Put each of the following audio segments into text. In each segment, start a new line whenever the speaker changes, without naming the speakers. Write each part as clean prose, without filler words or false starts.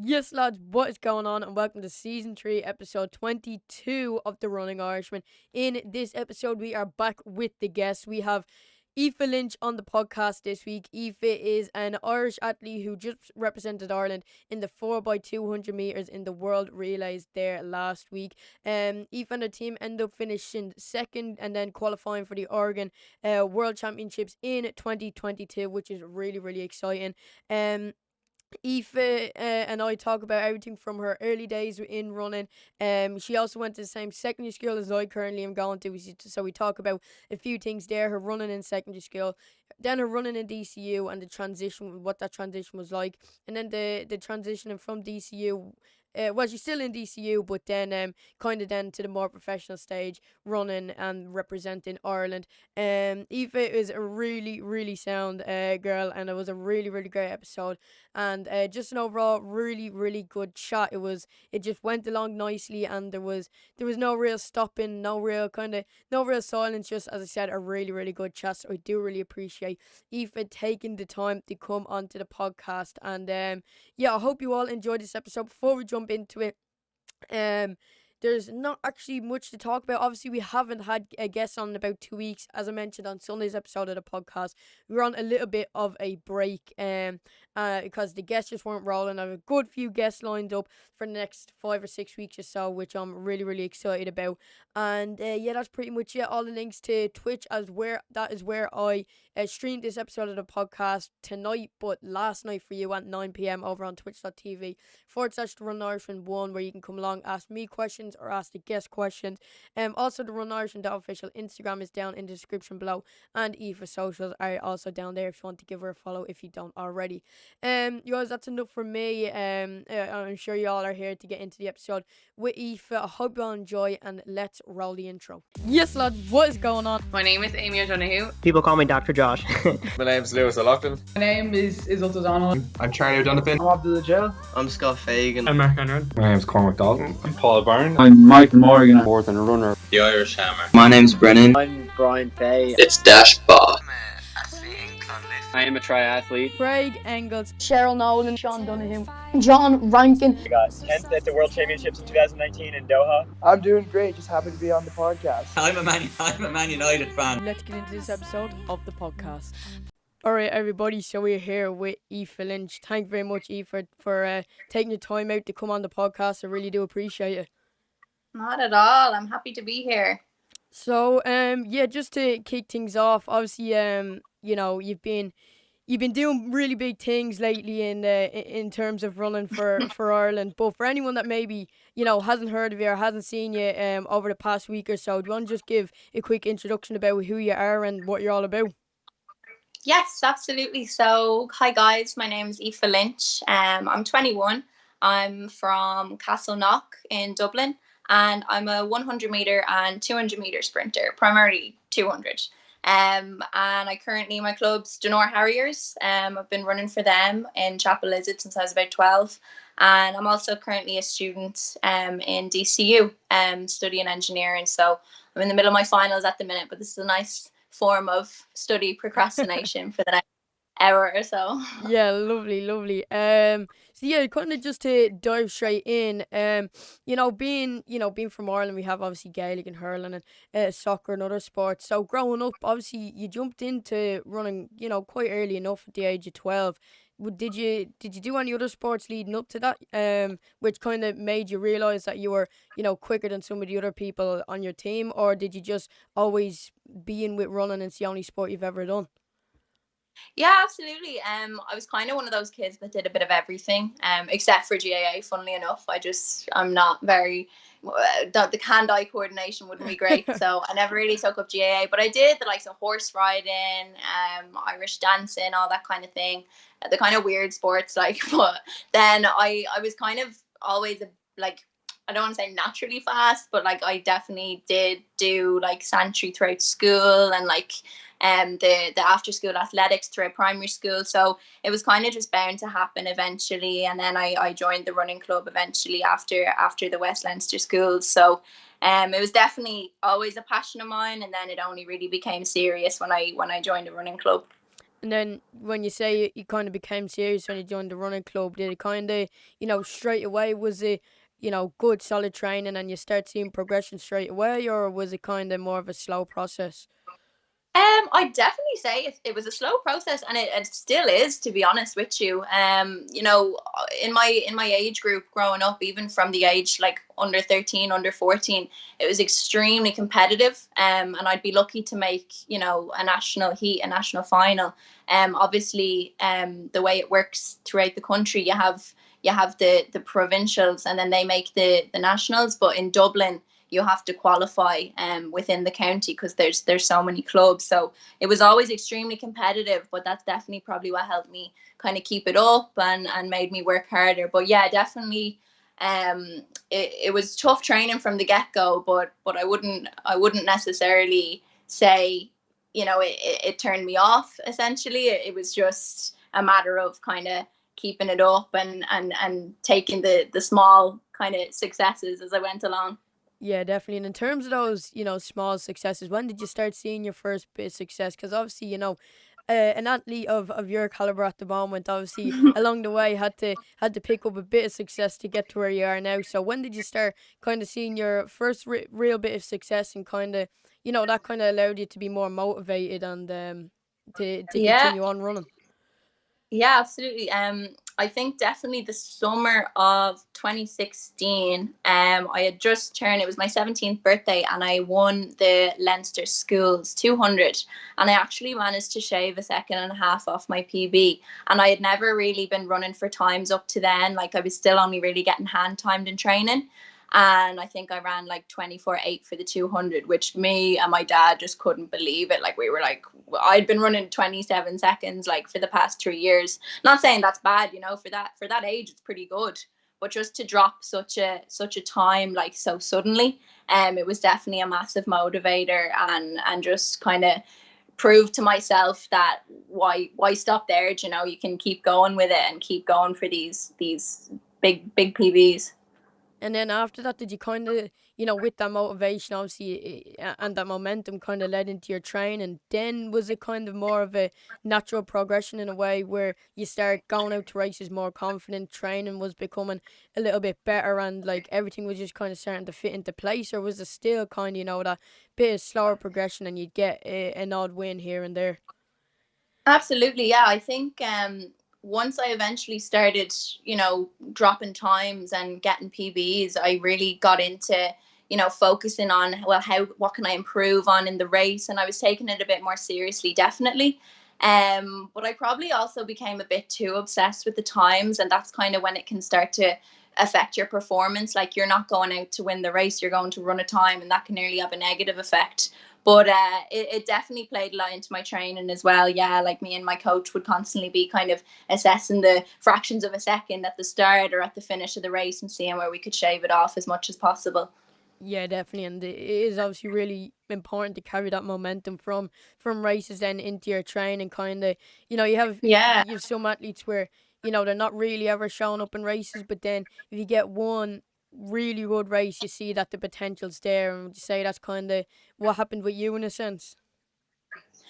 Yes, lads, what is going on? And welcome to Season 3, Episode 22 of The Running Irishman. In this episode, we are back with the guests. We have Aoife Lynch on the podcast this week. Aoife is an Irish athlete who just represented Ireland in the 4x200 metres in the World Relays there last week. Aoife and her team end up finishing second and then qualifying for the Oregon World Championships in 2022, which is really, really exciting. Aoife and I talk about everything from her early days in running. She also went to the same secondary school as I currently am going to, so we talk about a few things there. Her running in secondary school, then her running in DCU and the transition, what that transition was like, and then the transitioning from DCU. Well, she's still in DCU, but then kind of then to the more professional stage, running and representing Ireland. Aoife is a really, really sound girl, and it was a really, really great episode, and just an overall really, really good chat. It just went along nicely, and there was no real stopping, no real silence. Just as I said, a really, really good chat. So I do really appreciate Aoife taking the time to come onto the podcast, and yeah, I hope you all enjoyed this episode. Before we jump into it, um, there's not actually much to talk about. Obviously, we haven't had a guest on in about 2 weeks. As I mentioned on Sunday's episode of the podcast, we were on a little bit of a break because the guests just weren't rolling. I have a good few guests lined up for the next 5 or 6 weeks or so, which I'm really, really excited about. And yeah, that's pretty much it. All the links to Twitch that is where I streamed this episode of the podcast tonight, but last night for you at 9 p.m. over on twitch.tv/The Run Irishman 1, where you can come along, ask me questions or ask the guest questions. Also, the Run Irishman official Instagram is down in the description below, and Aoife's socials are also down there if you want to give her a follow if you don't already. You guys, that's enough for me. I'm sure you all are here to get into the episode with Aoife. I hope you all enjoy, and let's roll the intro. Yes, lads, what is going on?
My name is Amy O'Donoghue.
People call me Dr. Josh.
My name's Lewis O'Loughlin.
My name is Isolde O'Donnell.
I'm Charlie O'Donovan.
I'm Abdullah Joe.
I'm Scott Fagan.
I'm Mark Conrad.
My name's Cormac Dalton.
I'm Paul Byrne.
I'm Michael Morgan.
More than a runner.
The Irish Hammer.
My name's Brennan.
I'm Brian Fay.
It's Dash Bar.
I am a triathlete.
Craig Engels.
Cheryl Nolan. Sean Donoghue. John Rankin.
We got 10th at the World Championships in 2019 in Doha.
I'm doing great. Just happy to be on the podcast.
I'm a Man United fan.
Let's get into this episode of the podcast. Alright, everybody, so we're here with Aoife Lynch. Thank you very much, Aoife, for taking your time out to come on the podcast. I really do appreciate it.
Not at all. I'm happy to be here.
So, yeah, just to kick things off, obviously, you've been doing really big things lately in terms of running for Ireland. But for anyone that maybe hasn't heard of you or hasn't seen you over the past week or so, do you want to just give a quick introduction about who you are and what you're all about?
Yes, absolutely. So, hi guys, my name is Aoife Lynch. I'm 21. I'm from Castleknock in Dublin, and I'm a 100 meter and 200 meter sprinter, primarily 200. And my club's Donore Harriers. I've been running for them in Chapel Lizard since I was about 12. And I'm also currently a student in DCU, studying engineering. So I'm in the middle of my finals at the minute, but this is a nice form of study procrastination for the next hour or so.
Yeah, lovely. So yeah, kind of just to dive straight in, being from Ireland, we have obviously Gaelic and hurling and soccer and other sports. So growing up, obviously you jumped into running, quite early enough at the age of 12. Did you do any other sports leading up to that, which kind of made you realise that you were, quicker than some of the other people on your team, or did you just always be in with running and it's the only sport you've ever done?
Yeah, absolutely. I was kind of one of those kids that did a bit of everything, except for GAA. Funnily enough, I'm not very. The hand-eye coordination wouldn't be great, so I never really took up GAA. But I did the likes of horse riding, Irish dancing, all that kind of thing, the kind of weird sports. But then I was kind of always I don't want to say naturally fast, but I definitely did do santry throughout school and the after school athletics throughout primary school. So it was kind of just bound to happen eventually. And then I joined the running club eventually after the West Leinster schools. So it was definitely always a passion of mine. And then it only really became serious when I joined the running club.
And then when you say you kind of became serious when you joined the running club, did it kind of, straight away, was it, good solid training and you start seeing progression straight away, or was it kind of more of a slow process?
I'd definitely say it was a slow process, and it still is, to be honest with you. In my age group growing up, even from the age like under 13, under 14, it was extremely competitive. And I'd be lucky to make, a national heat, a national final. Obviously, the way it works throughout the country, you have the provincials, and then they make the nationals. But in Dublin, you have to qualify within the county, because there's so many clubs. So it was always extremely competitive, but that's definitely probably what helped me kind of keep it up and made me work harder. But yeah, definitely, it was tough training from the get-go, but I wouldn't necessarily say, it turned me off. Essentially, it was just a matter of kind of keeping it up and taking the small kind of successes as I went along.
Yeah, definitely. And in terms of those, small successes, when did you start seeing your first bit of success? Because obviously, an athlete of your caliber at the moment, obviously along the way had to pick up a bit of success to get to where you are now. So when did you start kind of seeing your first real bit of success, and kind of, that kind of allowed you to be more motivated and to
Yeah.
continue on running?
Yeah, absolutely. I think definitely the summer of 2016, I had just turned, it was my 17th birthday, and I won the Leinster Schools 200. And I actually managed to shave a second and a half off my PB. And I had never really been running for times up to then. Like, I was still only really getting hand timed in training. And I think I ran like 24:8 for the 200, which me and my dad just couldn't believe it. Like, we were like, I'd been running 27 seconds like for the past 3 years. Not saying that's bad, for that age, it's pretty good. But just to drop such a time like so suddenly, it was definitely a massive motivator, and just kind of prove to myself that why stop there. You can keep going with it and keep going for these big PBs.
And then after that, did you kind of, with that motivation, obviously, and that momentum kind of led into your training, then was it kind of more of a natural progression in a way where you start going out to races more confident, training was becoming a little bit better, and like everything was just kind of starting to fit into place? Or was it still kind of, that bit of slower progression and you'd get an odd win here and there?
Absolutely, yeah. I think once I eventually started, dropping times and getting PBs, I really got into, focusing on, well, what can I improve on in the race, and I was taking it a bit more seriously, definitely. But I probably also became a bit too obsessed with the times, and that's kind of when it can start to affect your performance. Like, you're not going out to win the race, you're going to run a time, and that can nearly have a negative effect. But it definitely played a lot into my training as well. Yeah, like, me and my coach would constantly be kind of assessing the fractions of a second at the start or at the finish of the race, and seeing where we could shave it off as much as possible.
Yeah, definitely, and it is obviously really important to carry that momentum from races then into your training. Kind of,
Yeah.
you have some athletes where they're not really ever showing up in races, but then if you get one really good race, you see that the potential's there, and would you say that's kind of what happened with you in a sense?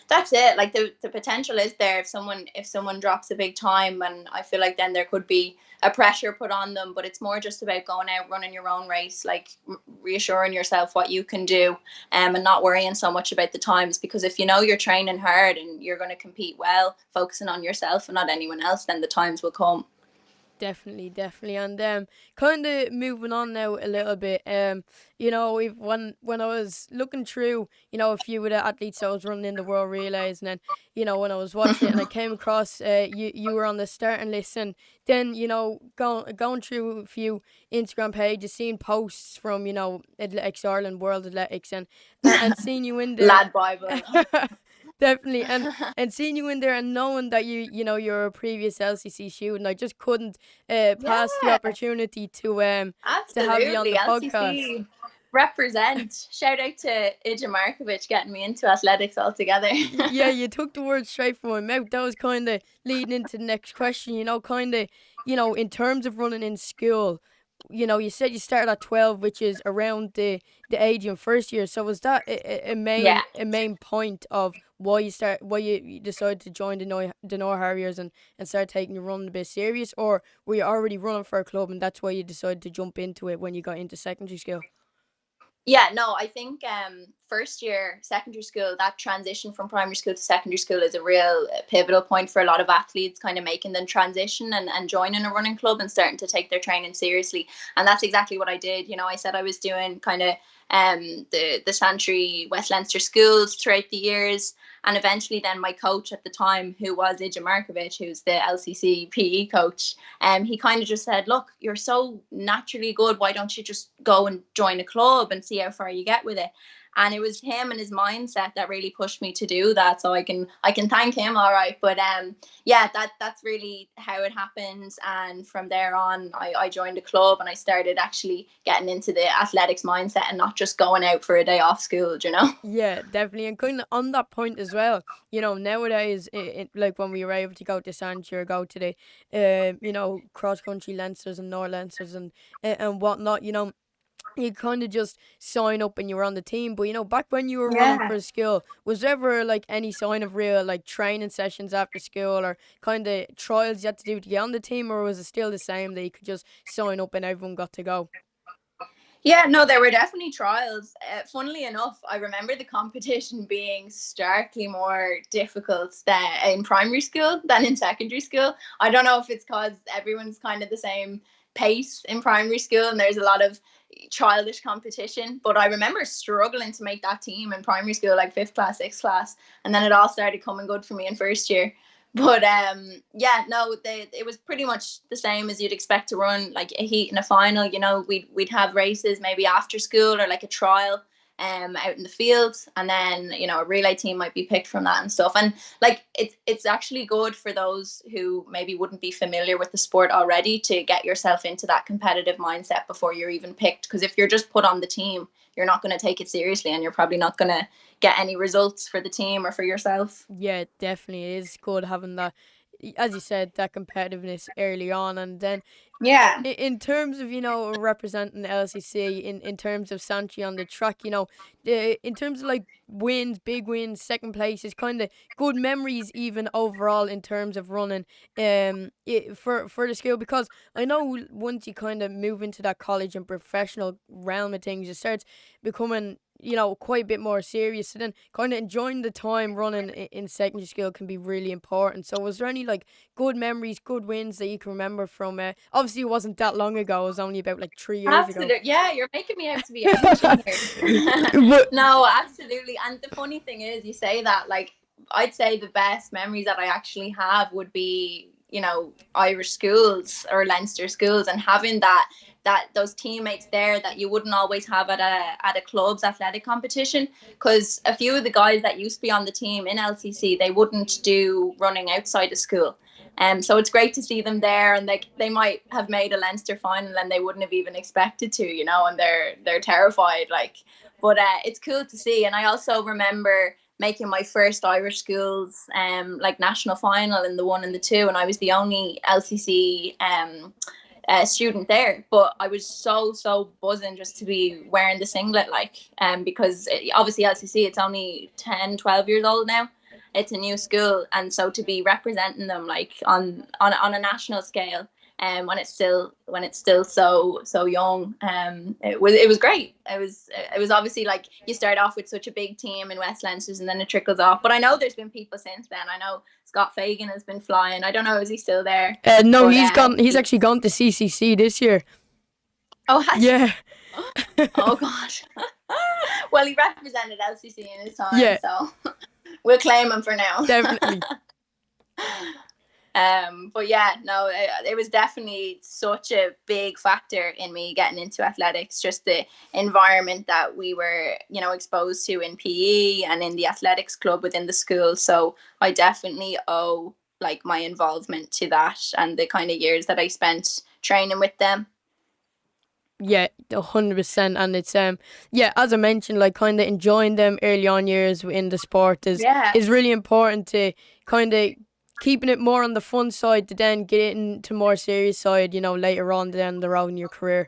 That's it. Like, the potential is there if someone drops a big time, and I feel like then there could be a pressure put on them. But it's more just about going out, running your own race, like reassuring yourself what you can do, and not worrying so much about the times. Because if you're training hard and you're going to compete well, focusing on yourself and not anyone else, then the times will come.
Definitely, and kind of moving on now a little bit. If when I was looking through, a few of the athletes that was running in the world relays, and then when I was watching it, and I came across you were on the starting list, and then going through a few Instagram pages, seeing posts from Athletics Ireland, World Athletics, and seeing you in there,
Lad Bible.
Definitely, and seeing you in there and knowing that you're a previous LCC student, I just couldn't pass the
Yeah.
opportunity to have you on
Absolutely,
the podcast.
LCC represent. Shout out to Ija Markovic getting me into athletics altogether.
Yeah, you took the words straight from my mouth. That was kind of leading into the next question. Kind of, in terms of running in school, you said you started at 12, which is around the age in first year. So was that a
Yeah.
main point of why you decided to join the Donore Harriers and start taking your running a bit serious, or were you already running for a club and that's why you decided to jump into it when you got into secondary school?
Yeah, no, I think first year secondary school, that transition from primary school to secondary school is a real pivotal point for a lot of athletes, kind of making them transition and joining a running club and starting to take their training seriously. And that's exactly what I did. I said I was doing kind of the Santry West Leinster schools throughout the years. And eventually then my coach at the time, who was Ija Markovic, who's the LCC PE coach, he kind of just said, look, you're so naturally good. Why don't you just go and join a club and see how far you get with it? And it was him and his mindset that really pushed me to do that. So I can thank him, all right. But yeah, that's really how it happened. And from there on, I joined a club and I started actually getting into the athletics mindset and not just going out for a day off school,
Yeah, definitely. And kind of on that point as well, nowadays, like when we were able to go to Sanctuary, go to the, cross country Leinsters and North Leinsters and whatnot, you kind of just sign up and you were on the team. But, back when you were running for school, was there ever like any sign of real like training sessions after school or kind of trials you had to do to get on the team, or was it still the same that you could just sign up and everyone got to go?
Yeah, no, there were definitely trials. Funnily enough, I remember the competition being starkly more difficult in primary school than in secondary school. I don't know if it's because everyone's kind of the same pace in primary school and there's a lot of childish competition. But I remember struggling to make that team in primary school, like 5th class, 6th class. And then it all started coming good for me in first year. But yeah, no, it was pretty much the same as you'd expect to run, like a heat and a final. We'd have races maybe after school or like a trial out in the field, and then a relay team might be picked from that and stuff. And like it's actually good for those who maybe wouldn't be familiar with the sport already to get yourself into that competitive mindset before you're even picked. Because if you're just put on the team, you're not going to take it seriously, and you're probably not going to get any results for the team or for yourself.
Yeah, definitely. It is good having that, as you said, that competitiveness early on. And then
Yeah.
in terms of, representing the LCC, in terms of Santry on the track, in terms of like wins, big wins, second places, kind of good memories even overall in terms of running for the school. Because I know once you kind of move into that college and professional realm of things, it starts becoming quite a bit more serious. So then kind of enjoying the time running in secondary school can be really important. So was there any like good memories, good wins that you can remember from obviously it wasn't that long ago, it was only about like 3 years ago.
Yeah, you're making me out to be ancient here. No, absolutely. And the funny thing is, you say that, like, I'd say the best memories that I actually have would be Irish schools or Leinster schools, and having those teammates there that you wouldn't always have at a club's athletic competition. Because a few of the guys that used to be on the team in LCC, they wouldn't do running outside of school. So it's great to see them there, and they might have made a Leinster final and they wouldn't have even expected to, and they're terrified, like. But it's cool to see. And I also remember making my first Irish schools like national final in the 1 and the 2, and I was the only LCC student there. But I was so buzzing just to be wearing the singlet, like, because obviously LCC, it's only 10, 12 years old now. It's a new school, and so to be representing them like on a national scale, when it's still so young, it was great. It was obviously like you start off with such a big team in West Leinsters and then it trickles off. But I know there's been people since then. I know Scott Fagan has been flying. I don't know, is he still there?
No, but, he's gone. He's actually gone to CCC this year.
Oh,
yeah.
Oh gosh. Well, he represented LCC in his time,
yeah.
So we'll claim him for now.
Definitely.
But yeah, no, it was definitely such a big factor in me getting into athletics, just the environment that we were, exposed to in PE and in the athletics club within the school. So I definitely owe like my involvement to that and the kind of years that I spent training with them.
Yeah, 100%. And it's as I mentioned, like kind of enjoying them early on years in the sport is really important to kind of keeping it more on the fun side to then get into more serious side, later on down the road in your career?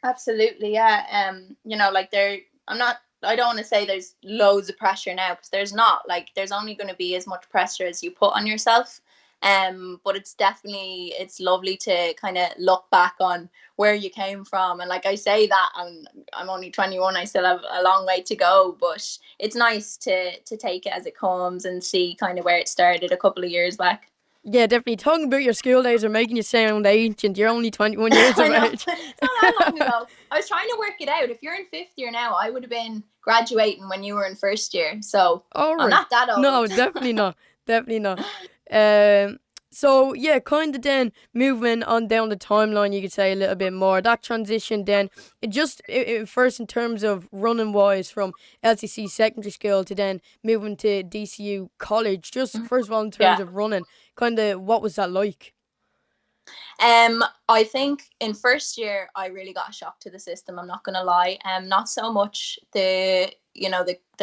Absolutely, yeah. Like I don't want to say there's loads of pressure now, because there's not. Like, there's only going to be as much pressure as you put on yourself. But it's lovely to kind of look back on where you came from. And like I say that, I'm only 21. I still have a long way to go, but it's nice to take it as it comes and see kind of where it started a couple of years back.
Yeah, definitely. Talking about your school days are making you sound ancient. You're only 21 years of
I know.
age.
It's not that long ago. I was trying to work it out. If you're in fifth year now, I would have been graduating when you were in first year. So I'm not that old.
No, definitely not. Definitely not. So yeah, kind of then moving on down the timeline, you could say a little bit more. That transition then, first in terms of running wise from LCC secondary school to then moving to DCU college. Just first of all, in terms of running, kind of what was that like?
I think in first year I really got a shock to the system. I'm not gonna lie. Not so much the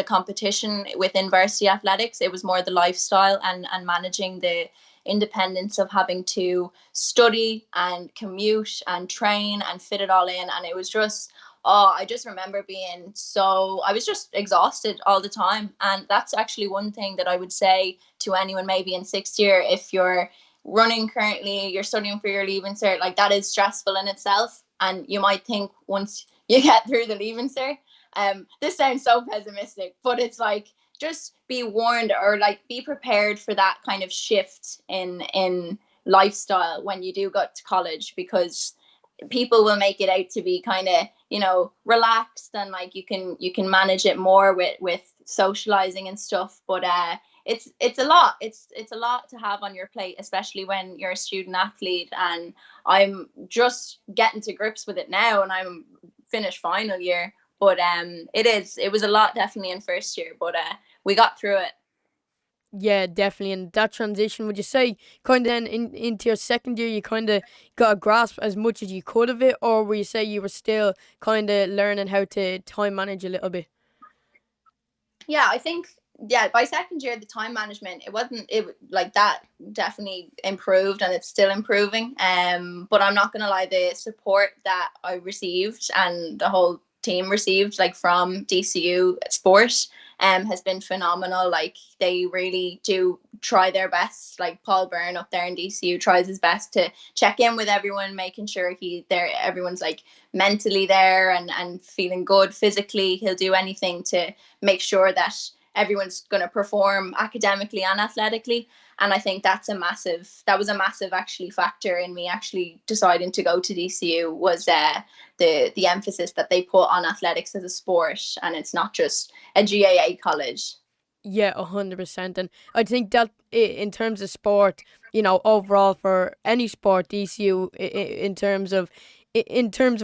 competition within varsity athletics. It was more the lifestyle and managing the independence of having to study and commute and train and fit it all in. And it was just, I just remember I was just exhausted all the time. And that's actually one thing that I would say to anyone maybe in sixth year: if you're running currently, you're studying for your leaving cert, like, that is stressful in itself. And you might think once you get through the leaving cert, this sounds so pessimistic, but it's like, just be warned, or like be prepared for that kind of shift in lifestyle when you do go to college, because people will make it out to be kind of, relaxed, and like you can manage it more with socializing and stuff. But it's a lot. It's a lot to have on your plate, especially when you're a student athlete. And I'm just getting to grips with it now, and I'm finished final year. But it was a lot definitely in first year, but we got through it.
Yeah, definitely. And that transition, would you say, kind of then into your second year, you kind of got a grasp as much as you could of it, or would you say you were still kind of learning how to time manage a little bit?
Yeah, I think, by second year, the time management, it like that definitely improved, and it's still improving. But I'm not gonna lie, the support that I received and the whole team received, like, from DCU Sport, has been phenomenal. Like, they really do try their best. Like, Paul Byrne up there in DCU tries his best to check in with everyone, making sure everyone's like mentally there and feeling good physically. He'll do anything to make sure that everyone's going to perform academically and athletically. And I think that was a massive actually factor in me actually deciding to go to DCU, was the emphasis that they put on athletics as a sport, and it's not just a GAA college.
Yeah, 100%. And I think that in terms of sport, overall for any sport, DCU in terms of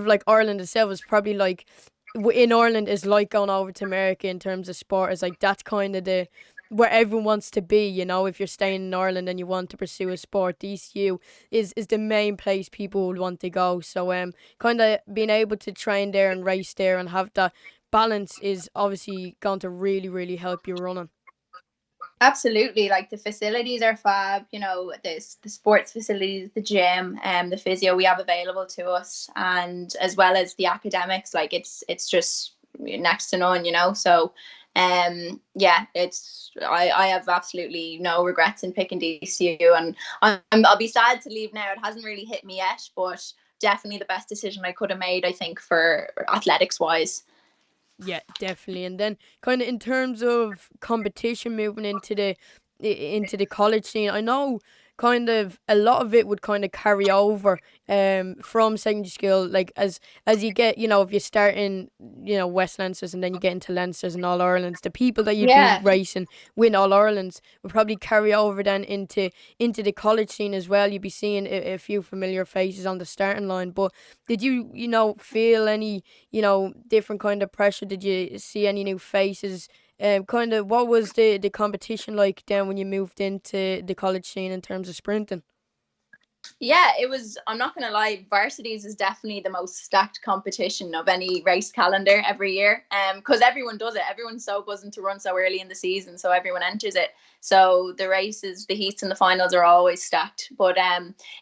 like Ireland itself, is probably like, in Ireland is like going over to America in terms of sport. Is like, that's kind of where everyone wants to be. If you're staying in Ireland and you want to pursue a sport, DCU is the main place people would want to go. So kind of being able to train there and race there and have that balance is obviously going to really, really help you running.
Absolutely. Like, the facilities are fab, the sports facilities, the gym, the physio we have available to us, and as well as the academics, like, it's just next to none, so yeah, I have absolutely no regrets in picking DCU, and I'll be sad to leave now. It hasn't really hit me yet, but definitely the best decision I could have made, I think, for athletics wise.
Yeah, definitely. And then kind of in terms of competition moving into the college scene, I know kind of a lot of it would kind of carry over from secondary school, like as you get, if you start in, West Leinsters and then you get into Leinsters and All Irelands, the people that you'd be racing win All Irelands would probably carry over then into the college scene as well. You'd be seeing a few familiar faces on the starting line. But did you feel any different kind of pressure? Did you see any new faces? Kind of, what was the competition like then when you moved into the college scene in terms of sprinting?
Yeah, it was, I'm not going to lie, varsities is definitely the most stacked competition of any race calendar every year. Because everyone does it. Everyone's so buzzing to run so early in the season, so everyone enters it. So the races, the heats and the finals are always stacked. But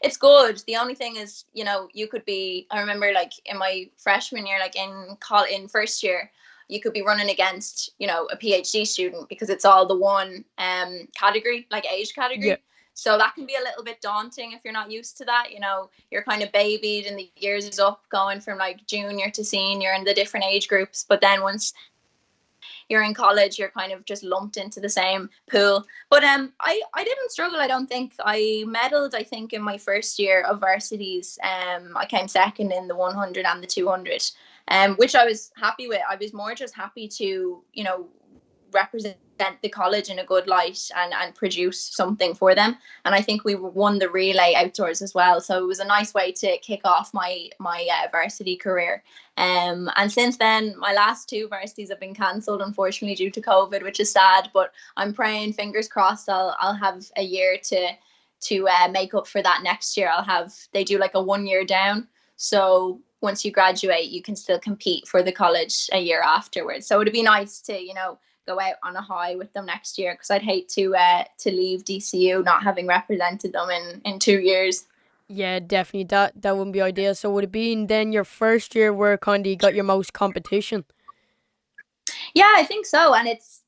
it's good. The only thing is, you could be, I remember like in my freshman year, like in first year, you could be running against, a PhD student because it's all the one category, like age category.
Yeah.
So that can be a little bit daunting if you're not used to that. You're kind of babied and the years is up, going from like junior to senior and the different age groups. But then once you're in college, you're kind of just lumped into the same pool. But I didn't struggle. I don't think I medaled. I think in my first year of varsities, I came second in the 100 and the 200, which I was happy with. I was more just happy to represent the college in a good light and produce something for them. And I think we won the relay outdoors as well, so it was a nice way to kick off my varsity career. And since then, my last two varsities have been cancelled, unfortunately, due to COVID, which is sad. But I'm praying, fingers crossed, I'll have a year to make up for that next year. They do like a 1 year down, so once you graduate, you can still compete for the college a year afterwards. So it'd be nice to go out on a high with them next year, because I'd hate to leave DCU not having represented them in 2 years.
Yeah, definitely. That wouldn't be ideal. So would it be then your first year where kind of you got your most competition?
Yeah, I think so. And it's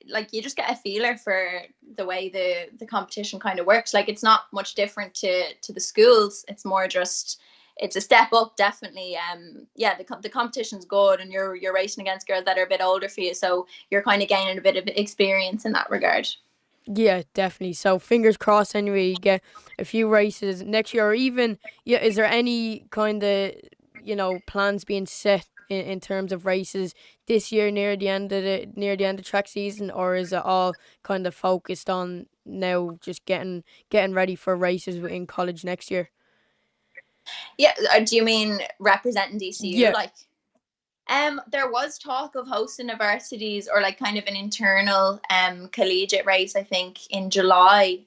like you just get a feeler for the way the competition kind of works. Like it's not much different to the schools. It's more just, it's a step up, definitely. Yeah, the competition's good, and you're racing against girls that are a bit older for you, so you're kind of gaining a bit of experience in that regard.
Yeah, definitely. So fingers crossed anyway, you get a few races next year, or even, yeah, is there any kind of, plans being set in terms of races this year near the end of the track season, or is it all kind of focused on now just getting ready for races in college next year?
Yeah, do you mean representing DCU?
Yeah.
Like, there was talk of hosting varsities or like kind of an internal collegiate race, I think, in July.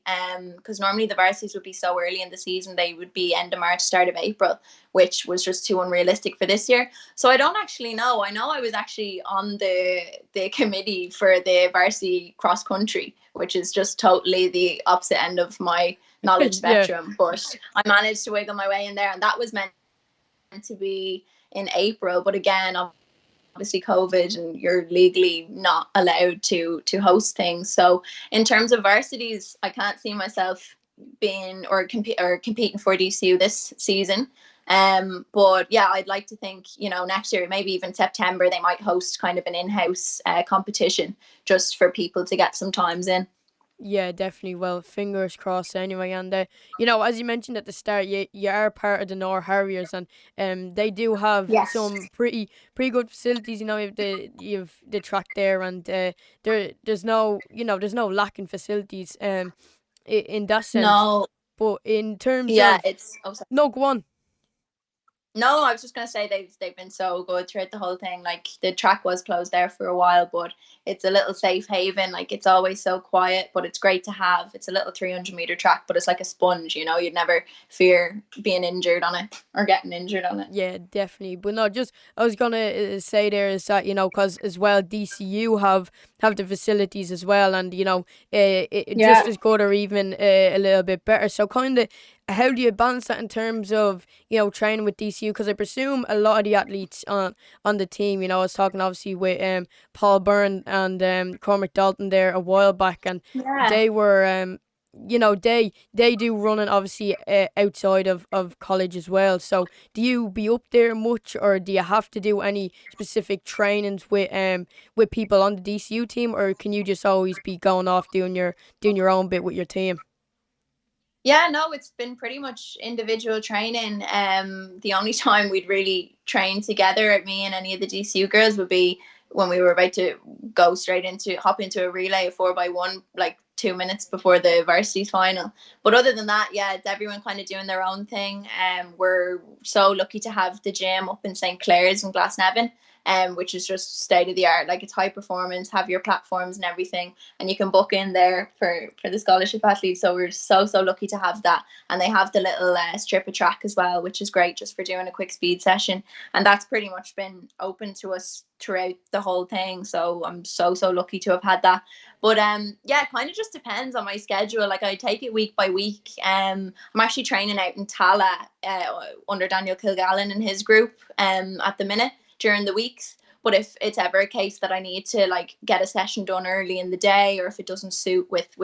Because normally the varsities would be so early in the season, they would be end of March, start of April, which was just too unrealistic for this year. So I don't actually know. I know I was actually on the committee for the varsity cross country, which is just totally the opposite end of my knowledge
Yeah.
spectrum. But I managed to wiggle my way in there, and that was meant to be in April, but again, obviously COVID, and you're legally not allowed to host things. So in terms of varsities, I can't see myself being or competing for DCU this season. But yeah, I'd like to think, next year, maybe even September, they might host kind of an in-house competition just for people to get some times in.
Yeah, definitely. Well, fingers crossed anyway. And, as you mentioned at the start, you are part of the Donore Harriers, and they do have some pretty good facilities. You've the track there, and there's no lacking facilities in that sense.
No.
But in terms
Yeah,
of
it's
no, go on.
No, I was just gonna say they've been so good throughout the whole thing. Like the track was closed there for a while, but it's a little safe haven. Like it's always so quiet, but it's great to have. It's a little 300-meter track, but it's like a sponge. You'd never fear being injured on it or getting injured on it.
Yeah, definitely. But no, just I was gonna say there is that because as well DCU have the facilities as well, and just as good or even a little bit better. So kind of, how do you balance that in terms of training with DCU? Because I presume a lot of the athletes on the team, I was talking obviously with Paul Byrne and Cormac Dalton there a while back, and they were they do running obviously outside of college as well. So do you be up there much, or do you have to do any specific trainings with people on the DCU team, or can you just always be going off doing your own bit with your team?
Yeah, no, it's been pretty much individual training. The only time we'd really train together, me and any of the DCU girls, would be when we were about to hop into a relay, a 4x1, like 2 minutes before the varsities final. But other than that, yeah, it's everyone kind of doing their own thing. We're so lucky to have the gym up in St. Clair's in Glasnevin. which is just state of the art. Like, it's high performance, have your platforms and everything, and you can book in there for the scholarship athletes. So we're so lucky to have that. And they have the little strip of track as well, which is great just for doing a quick speed session. And that's pretty much been open to us throughout the whole thing. So I'm so lucky to have had that. But yeah, it kind of just depends on my schedule. Like, I take it week by week. I'm actually training out in Tala under Daniel Kilgallen and his group at the minute during the weeks. But if it's ever a case that I need to like get a session done early in the day, or if it doesn't suit with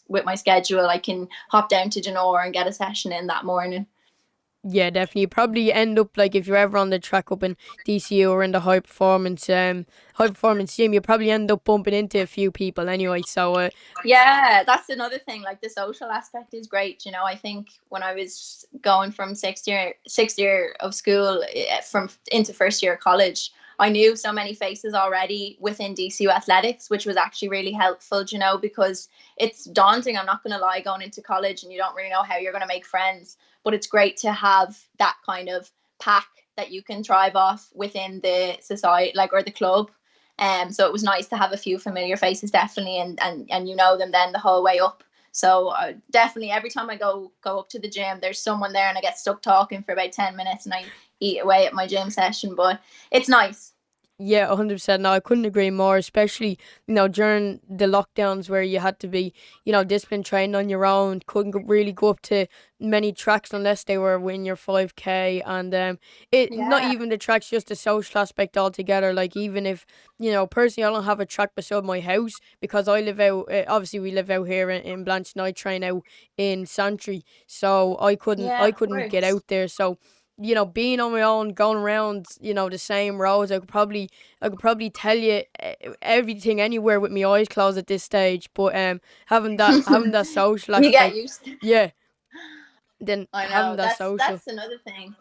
my schedule, I can hop down to Donore and get a session in that morning.
Yeah, definitely. You probably end up, like, if you're ever on the track up in DCU or in the high performance gym, you probably end up bumping into a few people anyway. So
yeah, that's another thing. Like, the social aspect is great. You know, I think when I was going from sixth year of school from into first year of college, I knew so many faces already within DCU athletics, which was actually really helpful, you know, because it's daunting. I'm not going to lie, going into college and you don't really know how you're going to make friends. But it's great to have that kind of pack that you can thrive off within the society, like, or the club. So it was nice to have a few familiar faces, definitely, and you know them then the whole way up. So definitely, every time I go up to the gym, there's someone there, and I get stuck talking for about 10 minutes, and I eat away at my gym session. But it's nice.
yeah, 100%. No, I couldn't agree more, especially, during the lockdowns where you had to be, discipline trained on your own, couldn't really go up to many tracks unless they were in your 5K. And not even the tracks, just the social aspect altogether. Like, even if, personally, I don't have a track beside my house because I live out, obviously we live out here in Blanche and I train out in S.3. So I couldn't get out there. So, being on my own, going around, the same roads, I could probably tell you everything anywhere with my eyes closed at this stage. But having that social aspect,
you get used to.
Yeah. Then
I know
having that social.
That's another thing.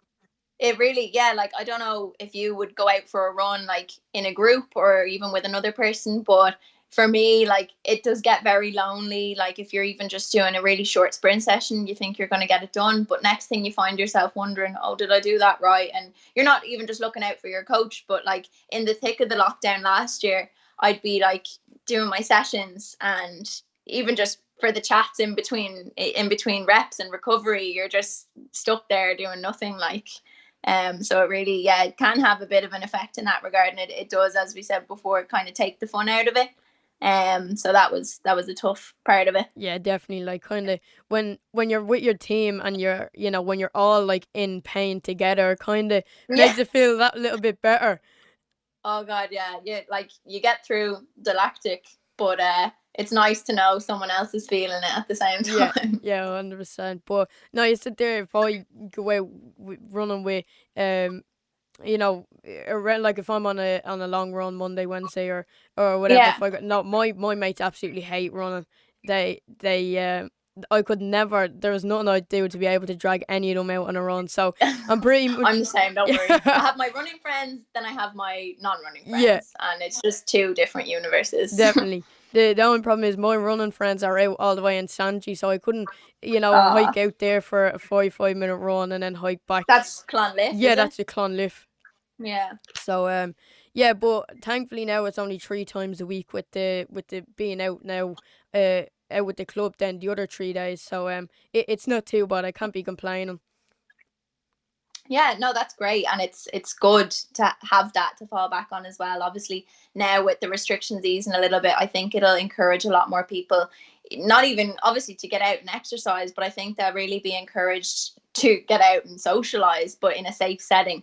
It really, yeah, like, I don't know if you would go out for a run like in a group or even with another person, but for me, like, it does get very lonely. Like, if you're even just doing a really short sprint session, you think you're going to get it done, but next thing you find yourself wondering, oh, did I do that right? And you're not even just looking out for your coach, but like in the thick of the lockdown last year, I'd be like doing my sessions, and even just for the chats in between reps and recovery, you're just stuck there doing nothing. Like, so it really, yeah, it can have a bit of an effect in that regard, and it does, as we said before, kind of take the fun out of it. So that was a tough part of it.
Yeah, definitely. Like, kind of when you're with your team and you're, when you're all like in pain together, kind of makes it feel that little bit better.
Oh God, yeah, like, you get through the lactic, but it's nice to know someone else is feeling it at the same time.
Yeah, 100%. But no, you sit there, if I go out running with around, like, if I'm on a long run Monday, Wednesday, or whatever.
Yeah.
If I got, no, my mates absolutely hate running. They I could never. There was nothing I'd do to be able to drag any of them out on a run. So I'm pretty much.
I'm the same. Don't worry. I have my running friends, then I have my non-running friends, and it's just two different universes.
Definitely. The only problem is my running friends are out all the way in Sanji, so I couldn't, hike out there for a 45-minute run and then hike back.
That's Clonliffe.
Yeah, that's a Clonliffe.
Yeah.
So yeah, but thankfully now it's only 3 times a week with the being out now out with the club then the other 3 days. So it's not too bad. I can't be complaining.
Yeah, no, that's great, and it's good to have that to fall back on as well. Obviously, now with the restrictions easing a little bit, I think it'll encourage a lot more people, not even obviously to get out and exercise, but I think they'll really be encouraged to get out and socialize, but in a safe setting.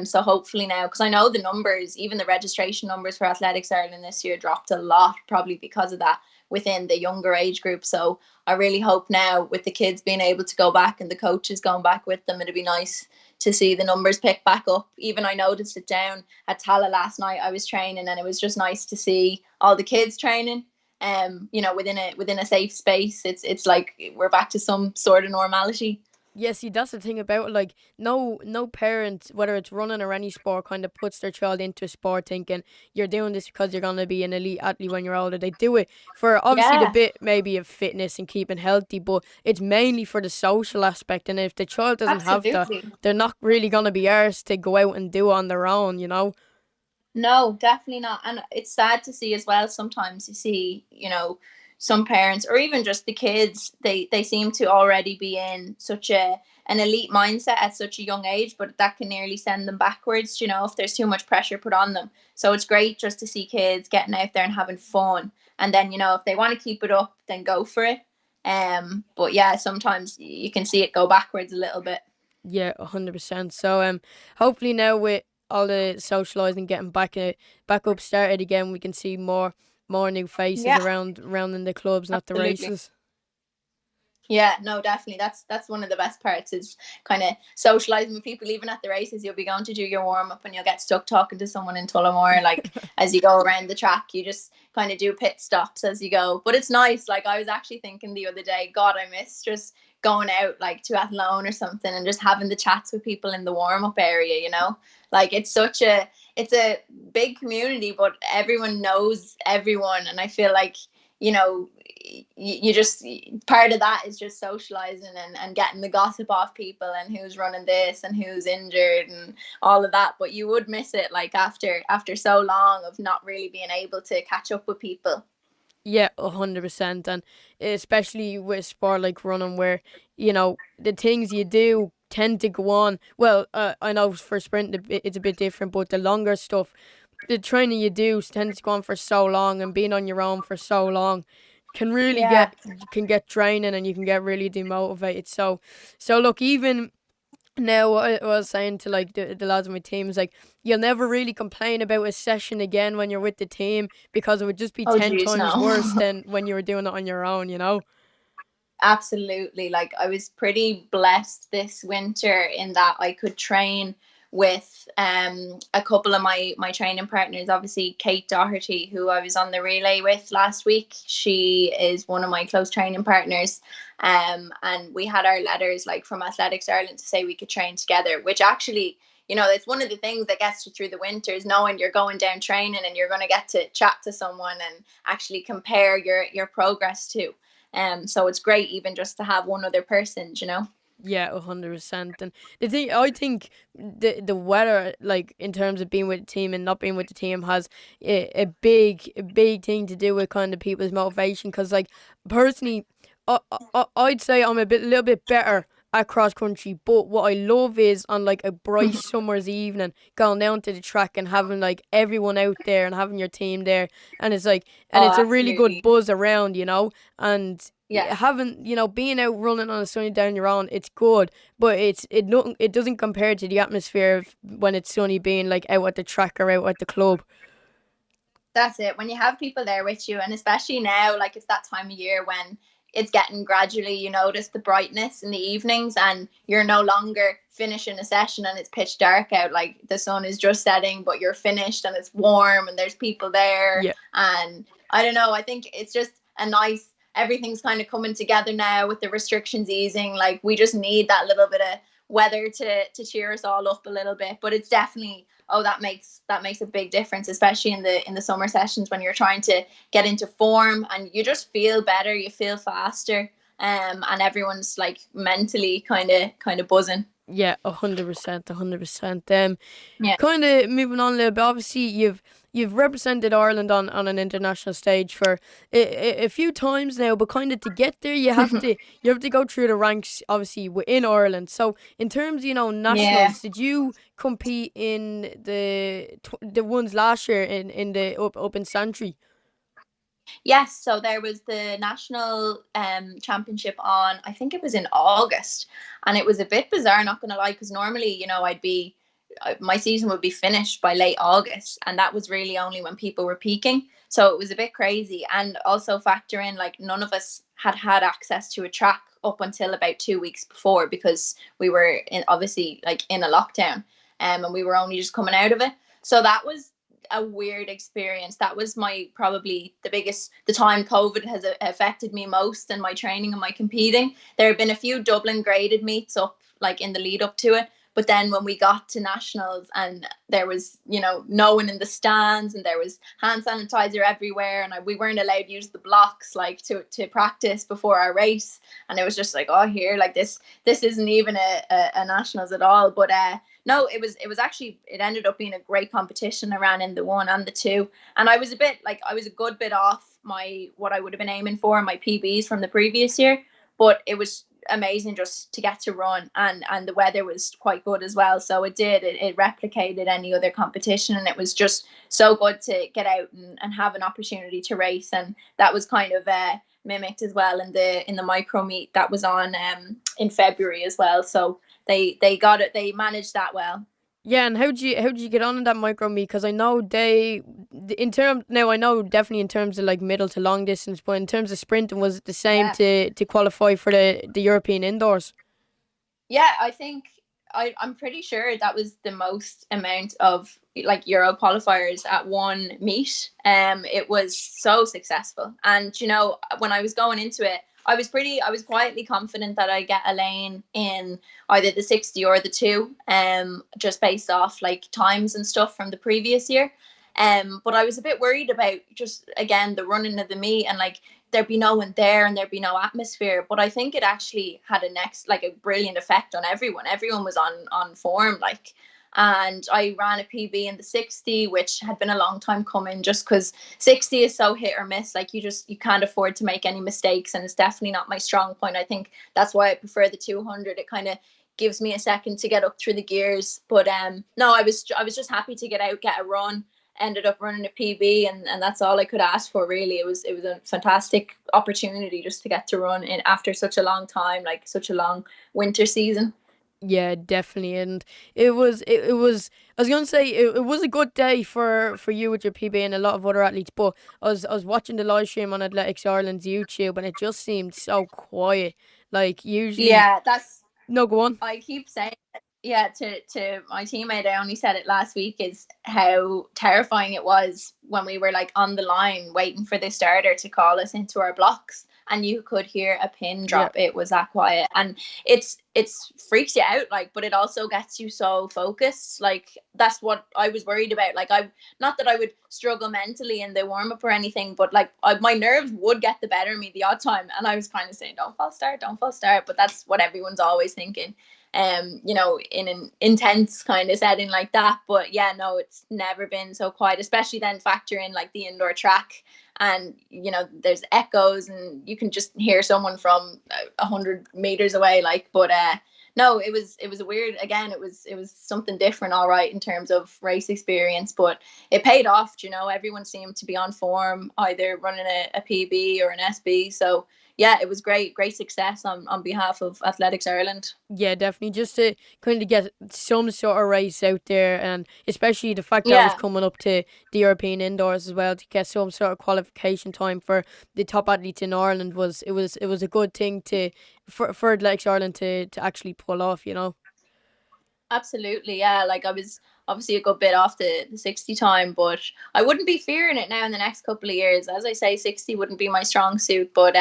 So hopefully now, because I know the numbers, even the registration numbers for Athletics Ireland this year dropped a lot, probably because of that within the younger age group. So I really hope now, with the kids being able to go back and the coaches going back with them, it'd be nice to see the numbers pick back up. Even I noticed it down at Tala last night. I was training, and it was just nice to see all the kids training. Within a safe space. It's like we're back to some sort of normality.
Yeah, see, that's the thing about it. Like, no parent, whether it's running or any sport, kind of puts their child into a sport thinking you're doing this because you're going to be an elite athlete when you're older. They do it for obviously the bit maybe of fitness and keeping healthy, but it's mainly for the social aspect. And if the child doesn't have that, they're not really going to be arsed to go out and do it on their own,
No, definitely not. And it's sad to see as well. Sometimes you see, some parents or even just the kids, they seem to already be in such an elite mindset at such a young age, but that can nearly send them backwards, if there's too much pressure put on them. So it's great just to see kids getting out there and having fun. And then, if they want to keep it up, then go for it. But yeah, sometimes you can see it go backwards a little bit.
Yeah, 100%. So hopefully now with all the socialising getting back up started again, we can see more new faces
Yeah,
around in the clubs, not the
absolutely.
races.
Yeah, no, definitely. That's one of the best parts is kind of socializing with people. Even at the races, you'll be going to do your warm up and you'll get stuck talking to someone in Tullamore. Like as you go around the track, you just kind of do pit stops as you go. But it's nice. Like I was actually thinking the other day, God, I miss just going out like to Athlone or something and just having the chats with people in the warm up area. Like it's a big community, but everyone knows everyone, and I feel like you know you just part of that is just socializing and getting the gossip off people and who's running this and who's injured and all of that. But you would miss it like after so long of not really being able to catch up with people.
Yeah, 100%, and especially with sport like running, where the things you do tend to go on. Well, I know for sprint it's a bit different, but the longer stuff, the training you do tends to go on for so long, and being on your own for so long can really
Yeah.
get draining, and you can get really demotivated. So look, even now I was saying to like the lads on my team is like you'll never really complain about a session again when you're with the team, because it would just be
Oh
10
geez,
times worse
no.
than when you were doing it on your own.
Absolutely. Like I was pretty blessed this winter in that I could train with a couple of my training partners. Obviously Kate Doherty, who I was on the relay with last week, she is one of my close training partners. And we had our letters like from Athletics Ireland to say we could train together, which actually, it's one of the things that gets you through the winter is knowing you're going down training and you're going to get to chat to someone and actually compare your progress to. So it's great even just to have one other person.
Yeah, 100%. And the thing, I think the weather, like in terms of being with the team and not being with the team, has a big thing to do with kind of people's motivation. Because like personally, I'd say I'm little bit better at cross country, but what I love is on like a bright summer's evening, going down to the track and having like everyone out there and having your team there, and it's like, and
Oh,
it's a really good
absolutely.
buzz around. And
Yeah.
having being out running on a sunny day on your own, it's good, but it doesn't compare to the atmosphere of when it's sunny, being like out at the track or out at the club.
That's it. When you have people there with you, and especially now, like it's that time of year when it's getting gradually, you notice the brightness in the evenings, and you're no longer finishing a session and it's pitch dark out. Like the sun is just setting, but you're finished and it's warm and there's people there.
Yeah.
And I don't know, I think it's just a nice, everything's kind of coming together now with the restrictions easing. Like we just need that little bit of weather to cheer us all up a little bit. But it's definitely, that makes a big difference, especially in the summer sessions when you're trying to get into form and you just feel better, you feel faster, and everyone's like mentally kind of buzzing.
Yeah, 100%, 100%.
Yeah.
Kind of moving on a little bit. Obviously, you've represented Ireland on an international stage for a few times now, but kind of to get there, you have to go through the ranks, obviously within Ireland. So in terms,
Yeah.
nationals, did you compete in the ones last year in the up in Santry?
Yes, so there was the national championship on, I think it was in August, and it was a bit bizarre, not gonna lie, because normally, my season would be finished by late August, and that was really only when people were peaking. So it was a bit crazy, and also factor in like none of us had access to a track up until about 2 weeks before because we were obviously like in a lockdown, and we were only just coming out of it. So that was a weird experience. That was probably the time COVID has affected me most in my training and my competing. There have been a few Dublin graded meets up like in the lead up to it, but then when we got to nationals and there was no one in the stands and there was hand sanitizer everywhere and we weren't allowed to use the blocks like to practice before our race, and it was just like, oh, here, like this isn't even a nationals at all. But no, it was actually, it ended up being a great competition. I ran in the 1 and the 2, and I was a good bit off what I would have been aiming for, my PBs from the previous year, but it was amazing just to get to run, and the weather was quite good as well, so it replicated any other competition, and it was just so good to get out and have an opportunity to race. And that was kind of mimicked as well in the micro meet that was on in February as well, so they managed that well.
Yeah, and how did you get on in that micro meet? Because I know I know definitely in terms of like middle to long distance, but in terms of sprinting, was it the same to qualify for the European indoors?
Yeah, I think I'm pretty sure that was the most amount of like Euro qualifiers at one meet. It was so successful, and when I was going into it, I was quietly confident that I'd get a lane in either the 60 or the 2, just based off like times and stuff from the previous year. But I was a bit worried about just again the running of the meet, and like there'd be no one there and there'd be no atmosphere. But I think it actually had a brilliant effect on everyone. Everyone was on form, like. And I ran a PB in the 60, which had been a long time coming, just because 60 is so hit or miss. Like you can't afford to make any mistakes, and it's definitely not my strong point. I think that's why I prefer the 200. It kind of gives me a second to get up through the gears. But no, I was just happy to get out, get a run. Ended up running a PB, and that's all I could ask for, really. It was a fantastic opportunity just to get to run in after such a long time, like such a long winter season.
Yeah, definitely, and it was. I was gonna say it was a good day for you with your PB and a lot of other athletes. But I was watching the live stream on Athletics Ireland's YouTube, and it just seemed so quiet. Like usually,
Yeah,
no, go on.
I keep saying, yeah, to my teammate, I only said it last week, is how terrifying it was when we were like on the line waiting for the starter to call us into our blocks, and you could hear a pin drop. It was that quiet, and it's freaks you out, like, but it also gets you so focused. Like that's what I was worried about. Like not that I would struggle mentally in the warm up or anything, but like my nerves would get the better of me the odd time, and I was kind of saying, don't false start. But that's what everyone's always thinking. In an intense kind of setting like that. But yeah, no, it's never been so quiet, especially then factor in like the indoor track, and there's echoes and you can just hear someone from 100 meters away, like. But no, it was a weird, again, it was something different, all right, in terms of race experience, but it paid off. Everyone seemed to be on form, either running a PB or an SB. So yeah, it was great success on behalf of Athletics Ireland.
Yeah, definitely. Just to kind of get some sort of race out there, and especially the fact that I was coming up to the European indoors as well, to get some sort of qualification time for the top athletes in Ireland was a good thing for Athletics Ireland to actually pull off.
Absolutely, yeah. Like I was obviously a good bit off the 60 time, but I wouldn't be fearing it now in the next couple of years. As I say, 60 wouldn't be my strong suit, but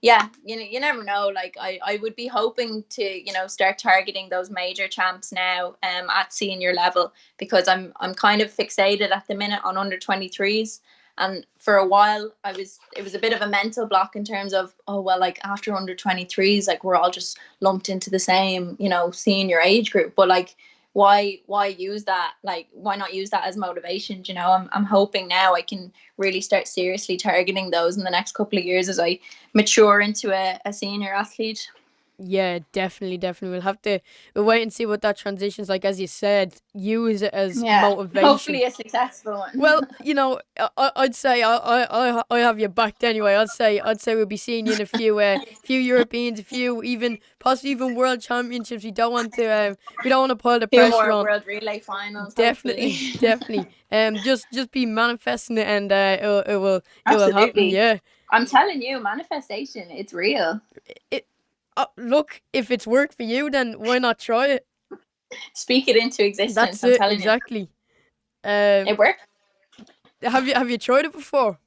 yeah, you never know. Like I would be hoping to start targeting those major champs now at senior level, because I'm kind of fixated at the minute on under 23s. And for a while, it was a bit of a mental block in terms of, oh, well, like after under 23s, like we're all just lumped into the same, senior age group. But like, why use that? Like, why not use that as motivation? I'm hoping now I can really start seriously targeting those in the next couple of years as I mature into a senior athlete.
Yeah, definitely. We'll wait and see what that transition's like. As you said, use it as motivation.
Hopefully a successful one.
Well, I'd say I have your back anyway. I'd say we'll be seeing you in a few Europeans, possibly even world championships. We don't want to pile the pressure
more
on.
World relay finals.
Definitely. Just be manifesting it, and it will happen. Yeah,
I'm telling you, manifestation, it's real.
Look, if it's worked for you, then why not try it?
Speak it into existence.
That's
I'm
it,
telling
exactly.
It works.
Have you tried it before?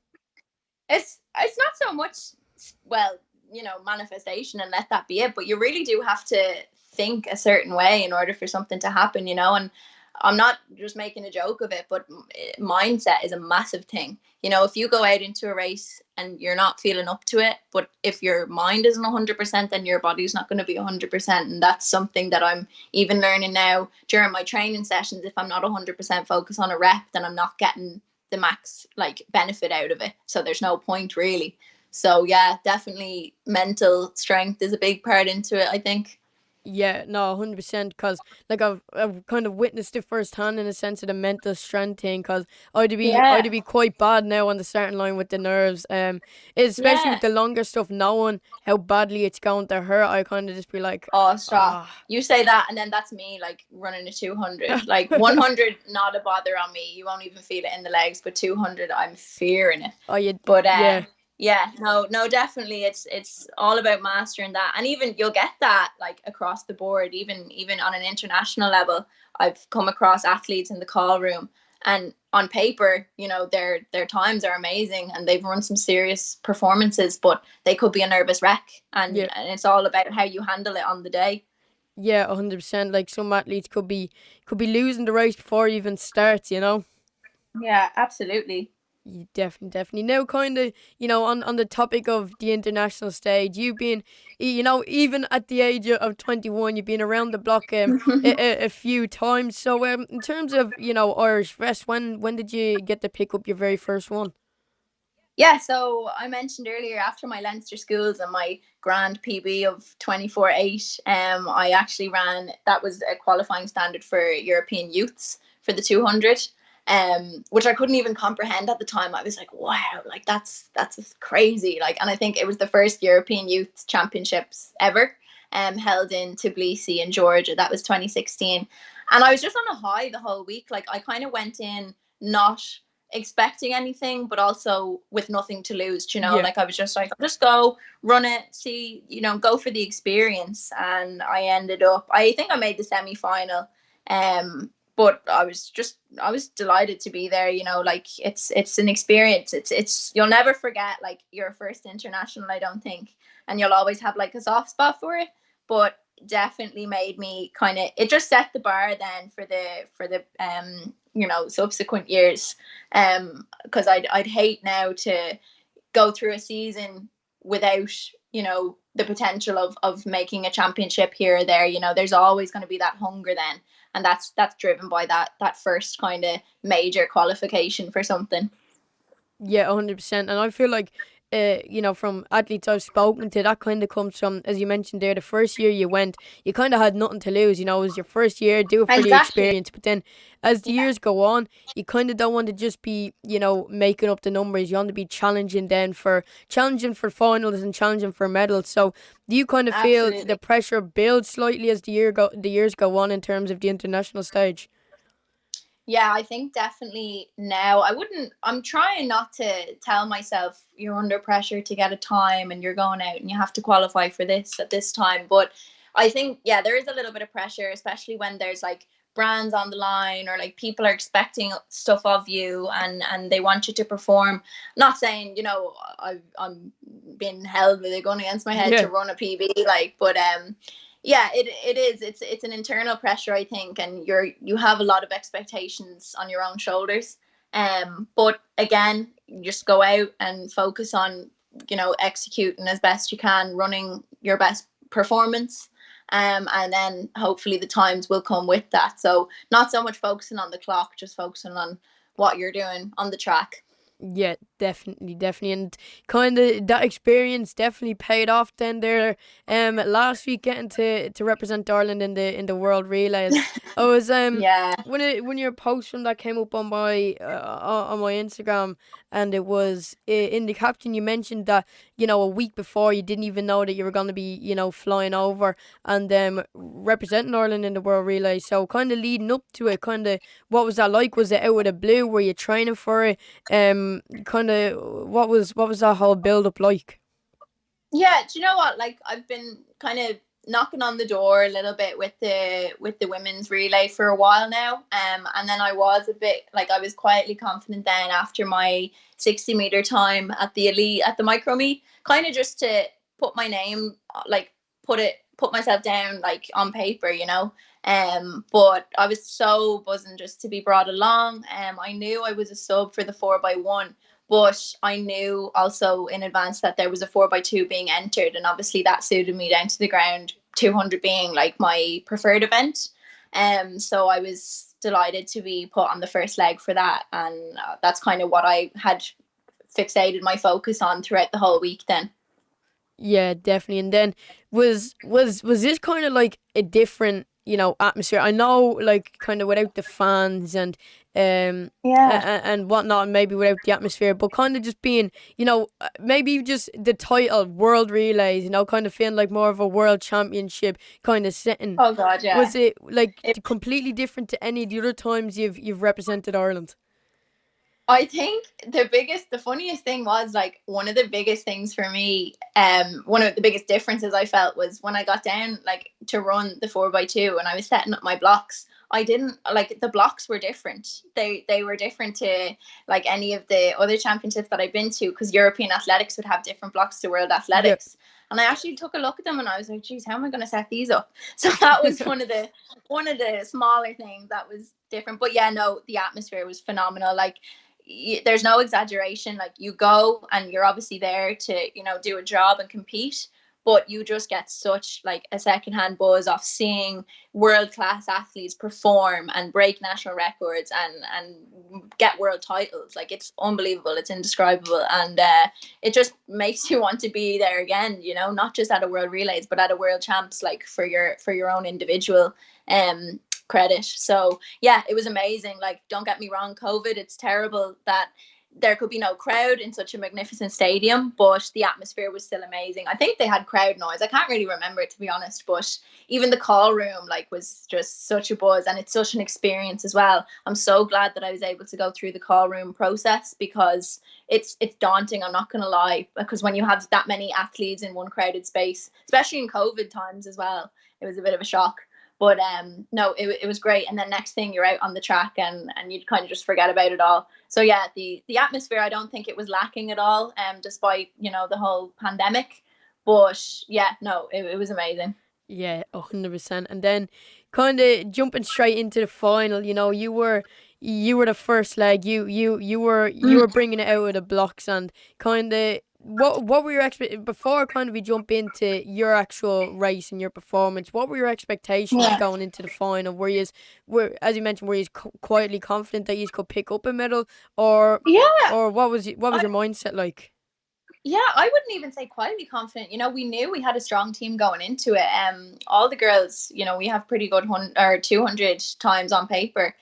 It's not so much, well, manifestation and let that be it, but you really do have to think a certain way in order for something to happen, and I'm not just making a joke of it, but mindset is a massive thing. You know, if you go out into a race and you're not feeling up to it, but if your mind isn't 100%, then your body's not going to be 100%. And that's something that I'm even learning now during my training sessions. If I'm not 100% focused on a rep, then I'm not getting the max like benefit out of it. So there's no point really. So yeah, definitely mental strength is a big part into it, I think.
Yeah, no, 100%. Because like I've kind of witnessed it firsthand in a sense of the mental strength thing. Because I'd be quite bad now on the starting line with the nerves. Especially with the longer stuff, knowing how badly it's going to hurt, I kind of just be like,
oh, stop. You say that, and then that's me like running a 200. Like 100, not a bother on me. You won't even feel it in the legs, but 200, I'm fearing it.
Oh, yeah,
but
yeah.
Yeah, no, definitely. It's all about mastering that, and even you'll get that like across the board, even on an international level. I've come across athletes in the call room, and on paper, you know, their times are amazing, and they've run some serious performances, but they could be a nervous wreck, and it's all about how you handle it on the day.
Yeah, 100%. Like some athletes could be losing the race before it even starts. You know.
Yeah, absolutely.
Definitely. Now, kind of, you know, on the topic of the international stage, you've been, you know, even at the age of 21, you've been around the block a few times. So, in terms of, you know, Irish Vest, when did you get to pick up your very first one?
Yeah, so I mentioned earlier, after my Leinster schools and my grand PB of 24.8, I actually ran, that was a qualifying standard for European youths for the 200. Which I couldn't even comprehend at the time. I was like, wow, like that's crazy. Like, and I think it was the first European Youth Championships ever, held in Tbilisi in Georgia. That was 2016, and I was just on a high the whole week. Like, I kind of went in not expecting anything, but also with nothing to lose. You know, like I was just like, just go run it, see, you know, go for the experience. And I ended up, I think I made the semi-final. But I was delighted to be there. You know, like it's an experience. It's you'll never forget like your first international, I don't think, and you'll always have like a soft spot for it. But definitely made me kind of, it just set the bar then for the you know, subsequent years. Because I'd hate now to go through a season without, you know, the potential of making a championship here or there. You know, there's always going to be that hunger then, and that's driven by that first kind of major qualification for something.
Yeah, 100%. And I feel like, you know, from athletes I've spoken to, that kind of comes from, as you mentioned there, the first year you went, you kind of had nothing to lose. You know, it was your first year, do it for the experience. But then as the years go on, you kind of don't want to just be, you know, making up the numbers. You want to be challenging for finals and challenging for medals. So do you kind of feel the pressure build slightly as the years go on in terms of the international stage?
Yeah, I think definitely now I'm trying not to tell myself you're under pressure to get a time and you're going out and you have to qualify for this at this time. But I think, yeah, there is a little bit of pressure, especially when there's like brands on the line, or like people are expecting stuff of you and they want you to perform. Not saying, you know, I'm being held with a gun against my head to run a PB, like, but yeah, it is. It's an internal pressure, I think, and you have a lot of expectations on your own shoulders. But again, you just go out and focus on, you know, executing as best you can, running your best performance. And then hopefully the times will come with that. So not so much focusing on the clock, just focusing on what you're doing on the track.
Yeah, definitely, and kind of that experience definitely paid off. Then there, last week getting to represent Ireland in the world relays, I was
yeah,
when your post from that came up on my Instagram, and it was in the caption you mentioned that, you know, a week before you didn't even know that you were going to be, you know, flying over and representing Ireland in the world relay. So kind of leading up to it, kind of what was that like? Was it out of the blue? Were you training for it? Kind of what was that whole build up like?
Yeah, do you know what? Like, I've been kind of knocking on the door a little bit with the women's relay for a while now. And then I was a bit like, I was quietly confident then after my 60-meter time at the elite at the micro meet, kind of just to put my name, like put myself down like on paper, you know. But I was so buzzing just to be brought along. I knew I was a sub for the 4x1, but I knew also in advance that there was a 4x2 being entered, and obviously that suited me down to the ground, 200 being like my preferred event. So I was delighted to be put on the first leg for that, and that's kind of what I had fixated my focus on throughout the whole week then.
Yeah, definitely. And then was this kind of like a different, atmosphere? I know, like, kind of without the fans and and whatnot, and maybe without the atmosphere, but kind of just being, maybe just the title World Relays, kind of feeling like more of a world championship kind of setting.
Oh God, yeah.
Was it like completely different to any of the other times you've represented Ireland?
I think the funniest thing was, like, one of the biggest things for me, one of the biggest differences I felt was when I got down, like, to run the 4x2 and I was setting up my blocks. I didn't like, the blocks were different. They were different to like any of the other championships that I've been to, because European athletics would have different blocks to world athletics. Yeah. And I actually took a look at them and I was like, geez, how am I going to set these up? So that was one of the smaller things that was different. But yeah, no, the atmosphere was phenomenal. Like, there's no exaggeration. Like, you go and you're obviously there to, do a job and compete, but you just get such like a secondhand buzz off seeing world-class athletes perform and break national records and get world titles. Like, it's unbelievable, it's indescribable, and it just makes you want to be there again, not just at a world relays but at a world champs, like for your own individual credit. So yeah, it was amazing. Like, don't get me wrong, COVID, it's terrible that there could be no crowd in such a magnificent stadium, but the atmosphere was still amazing. I think they had crowd noise. I can't really remember it, to be honest, but even the call room, like, was just such a buzz, and it's such an experience as well. I'm so glad that I was able to go through the call room process, because it's daunting, I'm not going to lie, because when you have that many athletes in one crowded space, especially in COVID times as well, it was a bit of a shock. But no, it was great. And then next thing, you're out on the track and you'd kind of just forget about it all. So yeah, the atmosphere, I don't think it was lacking at all, despite, the whole pandemic. But yeah, no, it was amazing.
Yeah, 100%. And then kind of jumping straight into the final, you were the first leg. You were bringing it out of the blocks, and kind of what were your before kind of we jump into your actual race and your performance? What were your expectations going into the final? As you mentioned, were you quietly confident that you could pick up a medal, or what was your mindset like?
Yeah, I wouldn't even say quietly confident. We knew we had a strong team going into it. All the girls, we have pretty good 200 times on paper.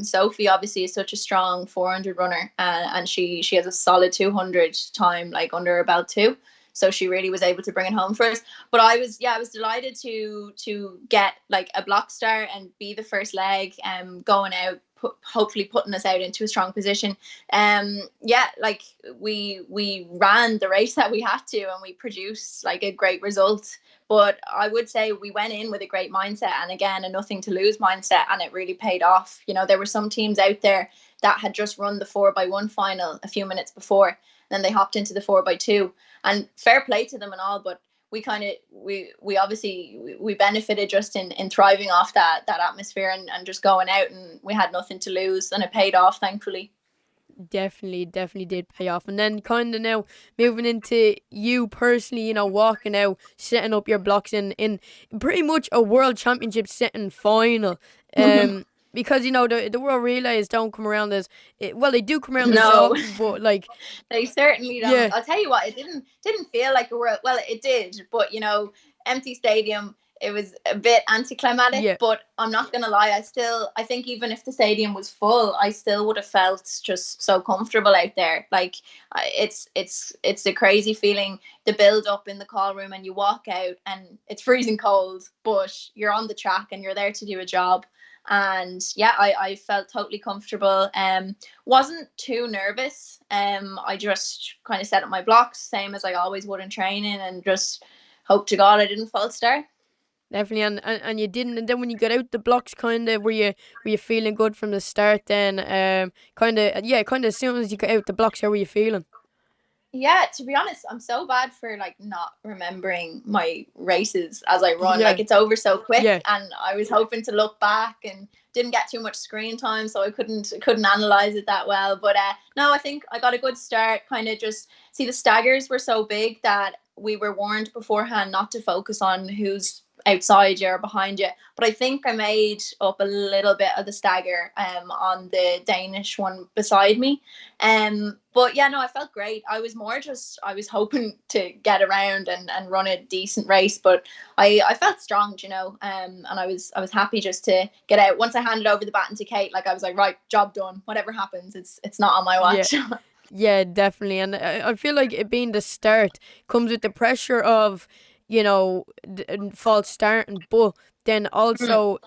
Sophie obviously is such a strong 400 runner, and she has a solid 200 time, like, under her belt too. So she really was able to bring it home for us. But I was delighted to get like a block start and be the first leg, going out, hopefully putting us out into a strong position. Like, we ran the race that we had to, and we produced like a great result. But I would say we went in with a great mindset, and again, a nothing to lose mindset, and it really paid off. There were some teams out there that had just run the 4x1 final a few minutes before, then they hopped into the 4x2, and fair play to them and all, but we obviously benefited just in thriving off that atmosphere and just going out, and we had nothing to lose, and it paid off, thankfully.
Definitely did pay off. And then kind of now moving into you personally, walking out, setting up your blocks in pretty much a world championship setting final. Because the world relays don't come around as well. They do come around as often, but like
they certainly don't. Yeah. I'll tell you what, it didn't feel like a world. Well, it did, but empty stadium. It was a bit anticlimactic, but I'm not gonna lie. I think even if the stadium was full, I still would have felt just so comfortable out there. Like, it's a crazy feeling. The build up in the call room, and you walk out, and it's freezing cold, but you're on the track and you're there to do a job. And yeah, I felt totally comfortable. Wasn't too nervous. I just kind of set up my blocks, same as I always would in training, and just hope to God I didn't false start.
Definitely, and you didn't. And then when you got out the blocks, kind of were you feeling good from the start? Then, kind of as soon as you got out the blocks, how were you feeling?
Yeah, to be honest, I'm so bad for like not remembering my races as I run.
Yeah.
Like it's over so quick,
Yeah.
and I was hoping to look back and didn't get too much screen time, so I couldn't analyze it that well. But no, I think I got a good start. Kind of just see the staggers were so big that we were warned beforehand not to focus on who's outside you or behind you. But I think I made up a little bit of the stagger on the Danish one beside me. But yeah, no, I felt great. I was hoping to get around and run a decent race, but I felt strong, and I was happy just to get out. Once I handed over the baton to Kate, like I was like, right, job done. Whatever happens, it's not on my watch.
Yeah. Yeah, definitely. And I feel like it being the start comes with the pressure of, false starting, but then also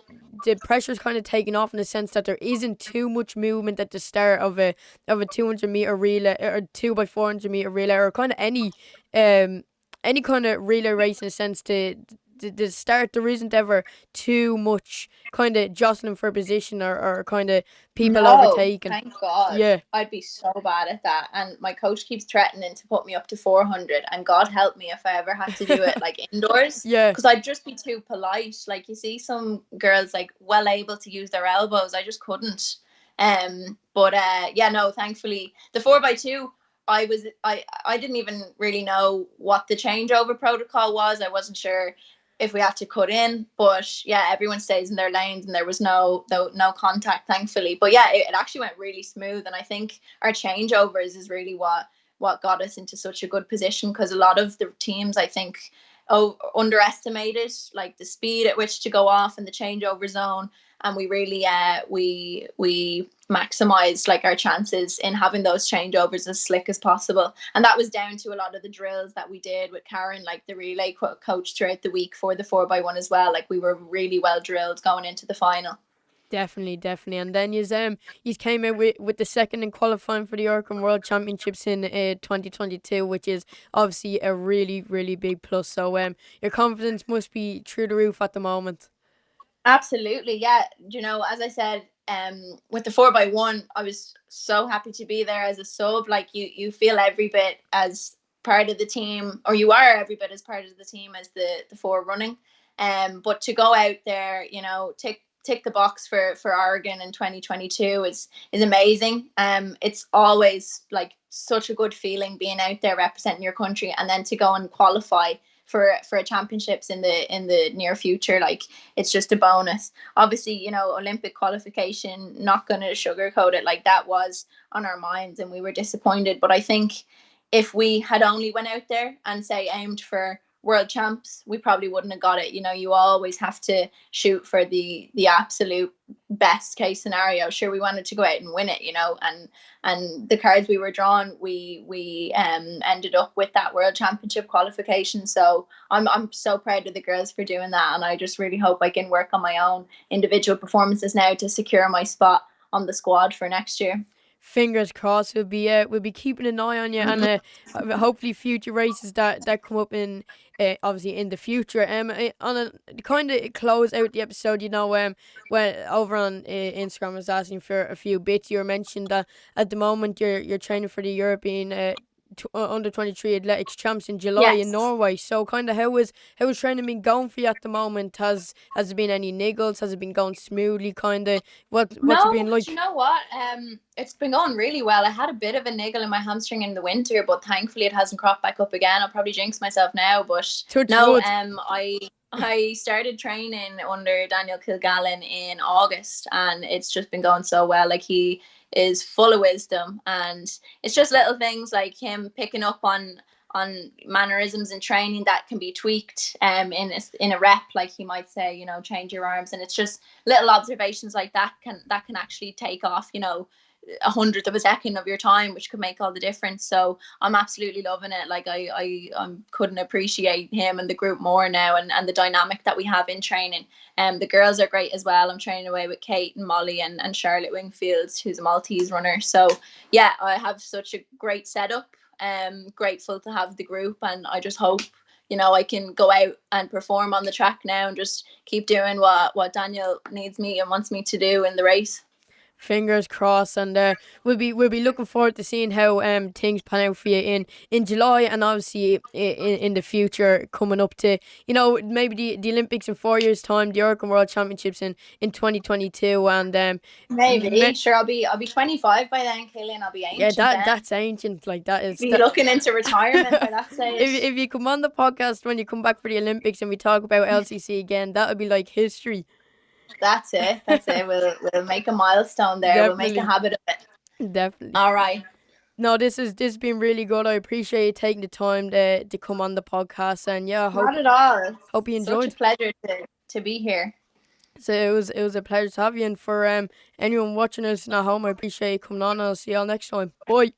the pressure's kind of taken off in the sense that there isn't too much movement at the start of a 200-meter relay or 2x400-meter relay or kind of any kind of relay race in a sense. The start, there isn't ever too much kind of jostling for position or kind of people overtaking.
Thank God.
Yeah.
I'd be so bad at that. And my coach keeps threatening to put me up to 400. And God help me if I ever had to do it like indoors.
Yeah.
Because I'd just be too polite. Like you see some girls like well able to use their elbows. I just couldn't. But yeah, no, thankfully the 4x2, I didn't even really know what the changeover protocol was. I wasn't sure if we had to cut in, but yeah, everyone stays in their lanes and there was no contact, thankfully. But yeah, it actually went really smooth, and I think our changeovers is really what got us into such a good position, because a lot of the teams, I think, underestimated like the speed at which to go off in the changeover zone, and we really we maximized like our chances in having those changeovers as slick as possible. And that was down to a lot of the drills that we did with Karen, like the relay coach throughout the week for the 4x1 as well. Like we were really well drilled going into the final.
Definitely. And then you came out with the second in qualifying for the Orcon World Championships in 2022, which is obviously a really, really big plus. So your confidence must be through the roof at the moment.
Absolutely, yeah. As I said, with the 4x1, I was so happy to be there as a sub. Like you feel every bit as part of the team, or you are every bit as part of the team as the 4 running. But to go out there, tick the box for Oregon in 2022 is amazing. It's always like such a good feeling being out there representing your country, and then to go and qualify for a championships in the near future, like it's just a bonus. Obviously, Olympic qualification, not going to sugarcoat it, like that was on our minds and we were disappointed. But I think if we had only went out there and say aimed for world champs, we probably wouldn't have got it. You always have to shoot for the absolute best case scenario. Sure, we wanted to go out and win it, and the cards we were drawn, we ended up with that world championship qualification. So I'm so proud of the girls for doing that, and I just really hope I can work on my own individual performances now to secure my spot on the squad for next year.
Fingers crossed. We'll be keeping an eye on you, and hopefully future races that come up in obviously in the future. On a kind of close out the episode, when over on Instagram I was asking for a few bits. You mentioned that at the moment you're training for the European under 23 athletics champs in July in Norway. So kind of how is training been going for you at the moment? Has there been any niggles? Has it been going smoothly? Kind of what's it been like?
You know what? It's been going really well. I had a bit of a niggle in my hamstring in the winter, but thankfully it hasn't cropped back up again. I'll probably jinx myself now, but I started training under Daniel Kilgallen in August, and it's just been going so well. Like he is full of wisdom, and it's just little things like him picking up on mannerisms in training that can be tweaked in a rep. Like he might say, change your arms, and it's just little observations like that can actually take off, 1/100th of a second of your time, which could make all the difference. So I'm absolutely loving it. Like I couldn't appreciate him and the group more now, and the dynamic that we have in training. The girls are great as well. I'm training away with Kate and Molly and Charlotte Wingfield, who's a Maltese runner. So yeah, I have such a great setup. Grateful to have the group, and I just hope I can go out and perform on the track now and just keep doing what Daniel needs me and wants me to do in the race.
Fingers crossed, and we'll be looking forward to seeing how things pan out for you in July, and obviously in the future coming up to, you know, maybe the Olympics in 4 years' time, the Oricon World Championships in 2022, and
Maybe. Sure, I'll be 25 by then, Killian. I'll be ancient.
yeah, that's ancient. Like that is
be looking into retirement by that stage.
If you come on the podcast when you come back for the Olympics and we talk about LCC again, that would be like history.
That's it. We'll make a milestone there.
Definitely.
We'll make a habit of it.
Definitely.
All right.
No, this has been really good. I appreciate you taking the time to come on the podcast, and yeah,
Not at all.
Hope you enjoyed.
Such a pleasure to be here.
So it was a pleasure to have you, and for anyone watching us at home, I appreciate you coming on, and I'll see y'all next time. Bye.